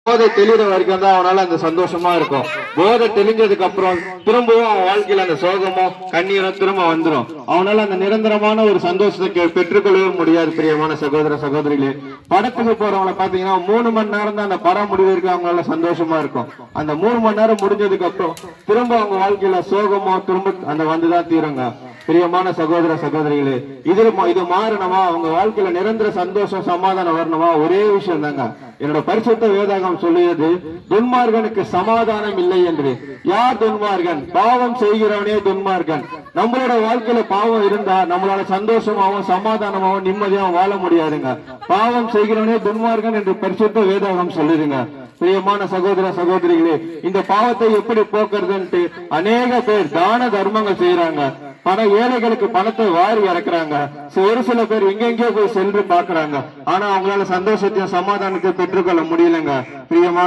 போதை தெளிகிற வரைக்கும் தான் அவனால அந்த சந்தோஷமா இருக்கும். போதை தெளிஞ்சதுக்கு அப்புறம் திரும்பவும் அவன் வாழ்க்கையில அந்த சோகமோ கண்ணீரோ திரும்ப வந்துடும். அவனால அந்த நிரந்தரமான ஒரு சந்தோஷத்தை பெற்றுக்கொள்ளவே முடியாது. பிரியமான சகோதர சகோதரிகளே, படத்துக்கு போறவங்களை பாத்தீங்கன்னா 3 மணி நேரம் தான் அந்த படம் முடிவதற்கு அவங்களால சந்தோஷமா இருக்கும். அந்த 3 மணி நேரம் முடிஞ்சதுக்கு அப்புறம் திரும்ப அவங்க வாழ்க்கையில சோகமோ திரும்ப அந்த வந்துதான் தீருங்க. பிரியமான சகோதர சகோதரிகளே, இது மாறணுமா, அவங்க வாழ்க்கையில நிரந்தர சந்தோஷம் சமாதானம் வரணுமா, ஒரே விஷயம் தாங்க. என்னோட பரிசுத்த வேதாகம் சொல்லியது, துன்மார்கனுக்கு சமாதானம் இல்லை என்று. யார் துன்மார்கன்? பாவம் செய்கிறவனே துன்மார்கன். நம்மளோட வாழ்க்கையில பாவம் இருந்தா நம்மளால சந்தோஷமாவும் சமாதானமாவும் நிம்மதியாவும் வாழ முடியாதுங்க. பாவம் செய்கிறவனே துன்மார்கன் என்று பரிசுத்த வேதாகம் சொல்லிடுங்க. பிரியமான சகோதர சகோதரிகளே, இந்த பாவத்தை எப்படி போக்குறதுன்ட்டு அநேக பேர் தான தர்மங்கள் செய்யறாங்க. ஏழைகளுக்கு பணத்தை வாரி இறக்குறாங்க. ஒரு சில பேர் எங்கெங்கயோ போய் சென்று பாக்குறாங்க. ஆனா அவங்களால சந்தோஷத்தையும் சமாதானத்தையும் பெற்றுக்கொள்ள முடியலங்க. பிரியமான